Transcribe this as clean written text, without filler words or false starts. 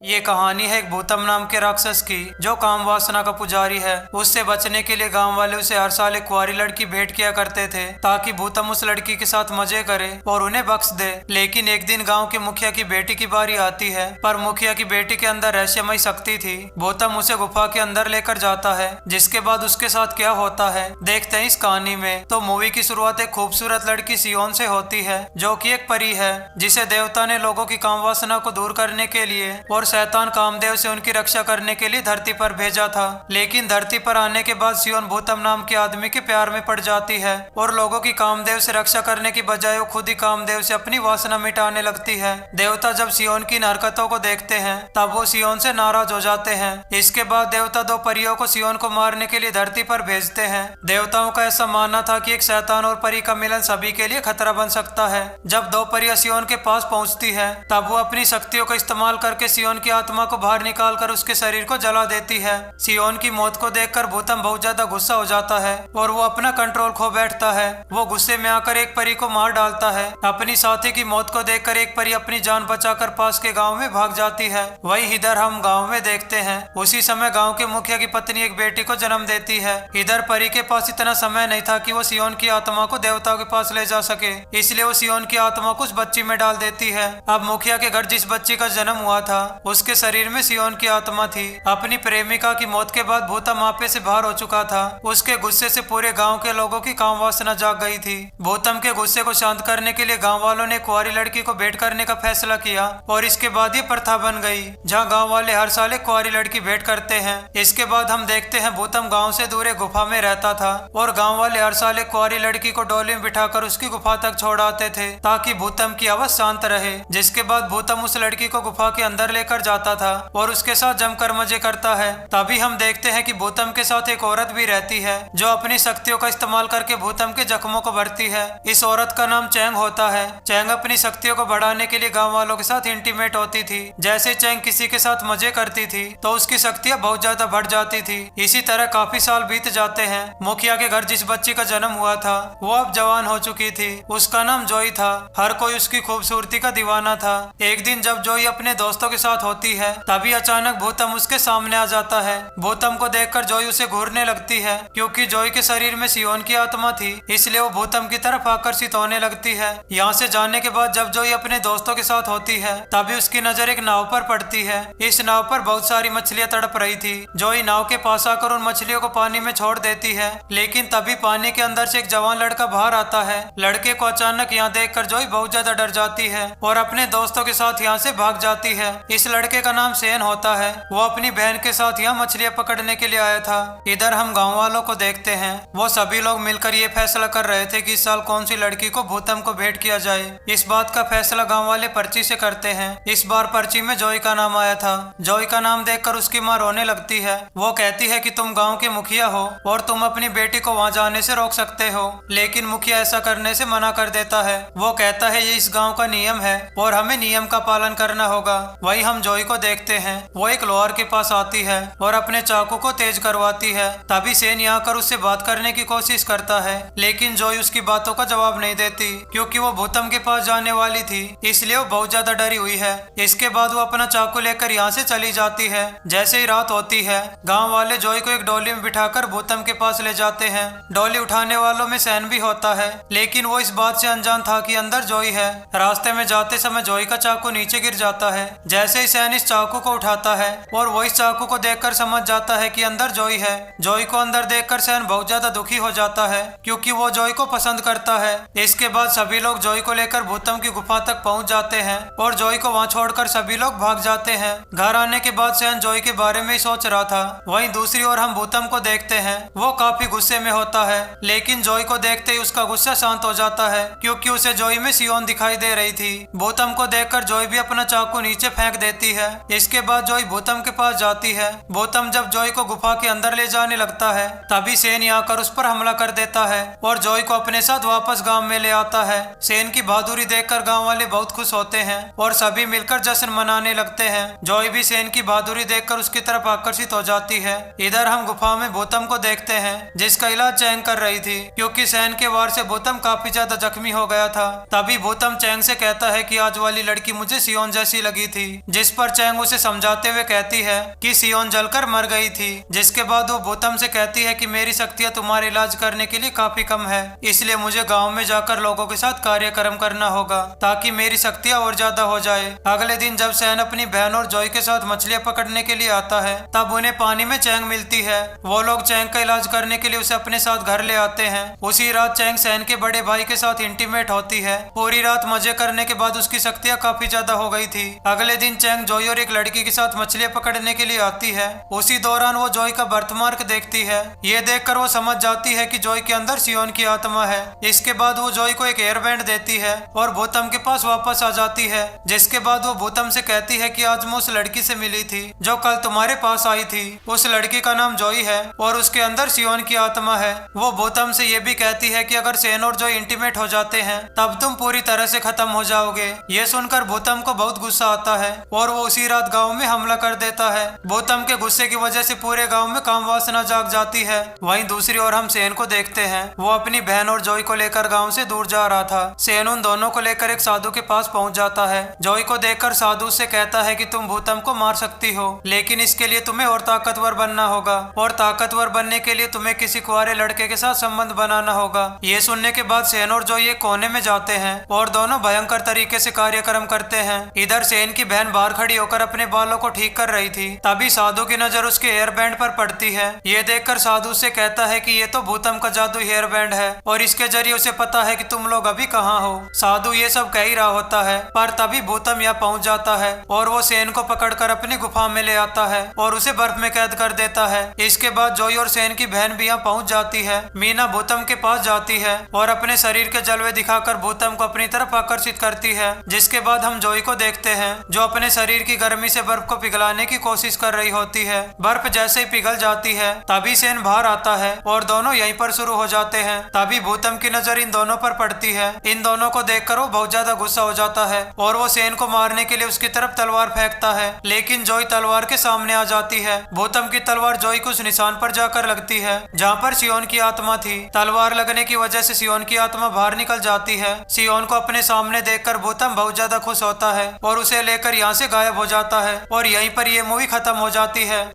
ये कहानी है एक भूतम नाम के राक्षस की जो काम वासना का पुजारी है। उससे बचने के लिए गांव वाले उसे हर साल एक कुंवारी लड़की भेंट किया करते थे ताकि भूतम उस लड़की के साथ मजे करे और उन्हें बख्श दे। लेकिन एक दिन गांव के मुखिया की बेटी की बारी आती है, पर मुखिया की बेटी के अंदर रहस्यमय शक्ति थी। भूतम उसे गुफा के अंदर लेकर जाता है, जिसके बाद उसके साथ क्या होता है देखते हैं इस कहानी में। तो मूवी की शुरुआत एक खूबसूरत लड़की सियोन से होती है, जो कि एक परी है जिसे देवता ने लोगों की काम वासना को दूर करने के लिए और शैतान कामदेव से उनकी रक्षा करने के लिए धरती पर भेजा था। लेकिन धरती पर आने के बाद सियोन भूतम नाम के आदमी के प्यार में पड़ जाती है और लोगों की कामदेव से रक्षा करने की बजाय वो खुद ही कामदेव से अपनी वासना मिटाने लगती है। देवता जब सियोन की इन हरकतों को देखते हैं तब वो सियोन से नाराज हो जाते हैं। इसके बाद देवता दो परियों को सियोन को मारने के लिए धरती पर भेजते हैं। देवताओं का ऐसा मानना था कि एक शैतान और परी का मिलन सभी के लिए खतरा बन सकता है। जब दो परियां सियोन के पास पहुंचती है तब वो अपनी शक्तियों का इस्तेमाल करके सियोन की आत्मा को बाहर निकालकर उसके शरीर को जला देती है। सियोन की मौत को देखकर भूतम बहुत ज्यादा गुस्सा हो जाता है और वो अपना कंट्रोल खो बैठता है। वो गुस्से में आकर एक परी को मार डालता है। अपनी साथी की मौत को देखकर एक परी अपनी जान बचाकर पास के गांव में भाग जाती है। वहीं इधर हम गांव में देखते हैं उसी समय गांव के मुखिया की पत्नी एक बेटी को जन्म देती है। इधर परी के पास इतना समय नहीं था कि वो सियोन की आत्मा को देवताओं के पास ले जा सके, इसलिए वो सियोन की आत्मा को उस बच्ची में डाल देती है। अब मुखिया के घर जिस बच्ची का जन्म हुआ था उसके शरीर में सियोन की आत्मा थी। अपनी प्रेमिका की मौत के बाद भूतम आपे से बाहर हो चुका था। उसके गुस्से से पूरे गांव के लोगों की काम वासना जाग गई थी। भूतम के गुस्से को शांत करने के लिए गांव वालों ने कुंवारी लड़की को भेंट करने का फैसला किया और इसके बाद ये प्रथा बन गई जहां गांव वाले हर साल एक कुंवारी लड़की भेंट करते हैं। इसके बाद हम देखते हैं भूतम गाँव से दूर एक गुफा में रहता था और गाँव वाले हर साल एक कुंवारी लड़की को डोली में बिठाकर उसकी गुफा तक छोड़ आते थे ताकि भूतम की आवाज शांत रहे। जिसके बाद भूतम उस लड़की को गुफा के अंदर लेकर जाता था और उसके साथ जमकर मजे करता है। तभी हम देखते हैं कि भूतम के साथ एक औरत भी रहती है जो अपनी शक्तियों का इस्तेमाल करके भूतम के जख्मों को भरती है। इस औरत का नाम चैंग होता है। चैंग अपनी शक्तियों को बढ़ाने के लिए गांव वालों के साथ इंटीमेट होती थी। जैसे चैंग किसी के साथ मजे करती थी तो उसकी शक्तियां बहुत ज्यादा बढ़ जाती थी। इसी तरह काफी साल बीत जाते हैं। मुखिया के घर जिस बच्ची का जन्म हुआ था वो अब जवान हो चुकी थी। उसका नाम जोई था। हर कोई उसकी खूबसूरती का दीवाना था। एक दिन जब जोई अपने दोस्तों के साथ होती है तभी अचानक भूतम उसके सामने आ जाता है। भूतम को देखकर जोई उसे घूरने लगती है। क्योंकि जोई के शरीर में सियोन की आत्मा थी इसलिए वो भूतम की तरफ आकर्षित होने लगती है। यहाँ से जाने के बाद जब जोई अपने दोस्तों के साथ होती है तभी उसकी नजर एक नाव पर पड़ती है। इस नाव पर बहुत सारी मछलियां तड़प रही थी। जोई नाव के पास आकर उन मछलियों को पानी में छोड़ देती है, लेकिन तभी पानी के अंदर से एक जवान लड़का बाहर आता है। लड़के को अचानक यहाँ देखकर जोई बहुत ज्यादा डर जाती है और अपने दोस्तों के साथ यहाँ से भाग जाती है। इस लड़के का नाम सेन होता है। वो अपनी बहन के साथ यहाँ मछलियां पकड़ने के लिए आया था। इधर हम गांव वालों को देखते हैं। वो सभी लोग मिलकर ये फैसला कर रहे थे कि इस साल कौन सी लड़की को भूतम को भेंट किया जाए। इस बात का फैसला गांव वाले पर्ची से करते हैं। इस बार पर्ची में जोई का नाम आया था। जोई का नाम देखकर उसकी माँ रोने लगती है। वो कहती है कि तुम गाँव के मुखिया हो और तुम अपनी बेटी को वहाँ जाने से रोक सकते हो, लेकिन मुखिया ऐसा करने से मना कर देता है। वो कहता है ये इस गाँव का नियम है और हमें नियम का पालन करना होगा। वही हम जोई को देखते हैं। वो एक लोहार के पास आती है और अपने चाकू को तेज करवाती है। तभी सेन यहाँ कर उससे बात करने की कोशिश करता है, लेकिन जोई उसकी बातों का जवाब नहीं देती क्योंकि वो भूतम के पास जाने वाली थी, इसलिए वो बहुत ज्यादा डरी हुई है। इसके बाद वो अपना चाकू लेकर यहाँ से चली जाती है। जैसे ही रात होती है गाँव वाले जोई को एक डोली में बिठाकर भूतम के पास ले जाते हैं। डोली उठाने वालों में सैन भी होता है, लेकिन वो इस बात से अनजान था कि अंदर जोई है। रास्ते में जाते समय जोई का चाकू नीचे गिर जाता है। जैसे ही सैन इस चाकू को उठाता है और वो इस चाकू को देखकर समझ जाता है कि अंदर जोई है। जोई को अंदर देखकर सैन बहुत ज्यादा दुखी हो जाता है क्योंकि वो जोई को पसंद करता है। इसके बाद सभी लोग जोई को लेकर भूतम की गुफा तक पहुंच जाते हैं और जोई को वहां छोड़कर सभी लोग भाग जाते हैं। घर आने के बाद सैन जोई के बारे में ही सोच रहा था। वहीं दूसरी ओर हम भूतम को देखते हैं। वो काफी गुस्से में होता है, लेकिन जोई को देखते ही उसका गुस्सा शांत हो जाता है क्योंकि उसे जोई में सियोन दिखाई दे रही थी। भूतम को देखकर जोई भी अपना चाकू नीचे फेंक देती है। इसके बाद जोई भूतम के पास जाती है। भूतम जब जोई को गुफा के अंदर ले जाने लगता है तभी सेन आकर उस पर हमला कर देता है और जोई को अपने साथ वापस गांव में ले आता है। सेन की बहादुरी देखकर गांव वाले बहुत खुश होते हैं और सभी मिलकर जश्न मनाने लगते हैं। जोई भी सेन की बहादुरी देखकर उसकी तरफ आकर्षित हो जाती है। इधर हम गुफा में भूतम को देखते हैं जिसका इलाज चैंग कर रही थी क्योंकि सेन के वार से भूतम काफी ज्यादा जख्मी हो गया था। तभी भूतम चैंग से कहता है कि आज वाली लड़की मुझे सियोन जैसी लगी थी जिस जिस पर चैंग उसे समझाते हुए कहती है कि सियोन जलकर मर गई थी। जिसके बाद वो भूतम से कहती है कि मेरी शक्तियां तुम्हारे इलाज करने के लिए काफी कम है, इसलिए मुझे गाँव में जाकर लोगों के साथ कार्यक्रम करना होगा ताकि मेरी शक्तियां और ज्यादा हो जाए। अगले दिन जब सैन अपनी बहन और जॉय के साथ मछलियां पकड़ने के लिए आता है तब उन्हें पानी में चैंग मिलती है। वो लोग चैंग का इलाज करने के लिए उसे अपने साथ घर ले आते हैं। उसी रात चैंग सैन के बड़े भाई के साथ इंटीमेट होती है। पूरी रात मजे करने के बाद उसकी शक्तियां काफी ज्यादा हो गई थी। अगले दिन चैंग जॉय और एक लड़की के साथ मछलियां पकड़ने के लिए आती है। उसी दौरान वो जॉय का बर्थमार्क देखती है। ये देखकर वो समझ जाती है कि जॉय के अंदर सियोन की आत्मा है। इसके बाद वो जॉय को एक एयर बैंड देती है और भूतम के पास वापस आ जाती है। जिसके बाद वो भूतम से कहती है कि आज मैं उस लड़की से मिली थी जो कल तुम्हारे पास आई थी। उस लड़की का नाम जॉय है और उसके अंदर सियोन की आत्मा है। वो भूतम से ये भी कहती है कि अगर सैन और जॉय इंटीमेट हो जाते हैं तब तुम पूरी तरह से खत्म हो जाओगे। ये सुनकर भूतम को बहुत गुस्सा आता है और वो उसी रात गाँव में हमला कर देता है। भूतम के गुस्से की वजह से पूरे गाँव में काम वासना जाग जाती है। वहीं दूसरी ओर हम सैन को देखते हैं। वो अपनी बहन और जॉय को लेकर गाँव से दूर जा रहा था। सैन उन दोनों को लेकर एक साधु के पास पहुंच जाता है। जॉय को देखकर साधु से कहता है कि तुम भूतम को मार सकती हो, लेकिन इसके लिए तुम्हें और ताकतवर बनना होगा और ताकतवर बनने के लिए तुम्हें किसी कुंवारे लड़के के साथ संबंध बनाना होगा। ये सुनने के बाद सैन और जॉय एक कोने में जाते हैं और दोनों भयंकर तरीके से कार्यक्रम करते हैं। इधर सैन की बहन बाहर खड़ी होकर अपने बालों को ठीक कर रही थी। तभी साधु की नजर उसके हेयर बैंड पर पड़ती है। ये देखकर साधु से कहता है कि ये तो भूतम का जादू हेयर बैंड है और इसके जरिए उसे पता है कि तुम लोग अभी कहाँ हो। साधु ये सब कह ही रहा होता है पर तभी भूतम यहाँ पहुँच जाता है और वो सैन को पकड़कर अपनी गुफा में ले आता है और उसे बर्फ में कैद कर देता है। इसके बाद जॉय और सैन की बहन भी यहाँ पहुँच जाती है। मीना भूतम के पास जाती है और अपने शरीर के जलवे दिखाकर भूतम को अपनी तरफ आकर्षित करती है। जिसके बाद हम जॉय को देखते हैं जो अपने शरीर की गर्मी से बर्फ को पिघलाने की कोशिश कर रही होती है। बर्फ जैसे ही पिघल जाती है तभी सैन बाहर आता है और दोनों यहीं पर शुरू हो जाते हैं। तभी भूतम की नजर इन दोनों पर पड़ती है। इन दोनों को देखकर वो बहुत ज्यादा गुस्सा हो जाता है और वो सैन को मारने के लिए उसकी तरफ तलवार फेंकता है, लेकिन जॉय तलवार के सामने आ जाती है। भूतम की तलवार जॉय को उस निशान पर जाकर लगती है जहाँ पर सियोन की आत्मा थी। तलवार लगने की वजह से सियोन की आत्मा बाहर निकल जाती है। सियोन को अपने सामने देखकर भूतम बहुत ज्यादा खुश होता है और उसे लेकर यहाँ से गायब हो जाता है और यहीं पर ये मूवी खत्म हो जाती है।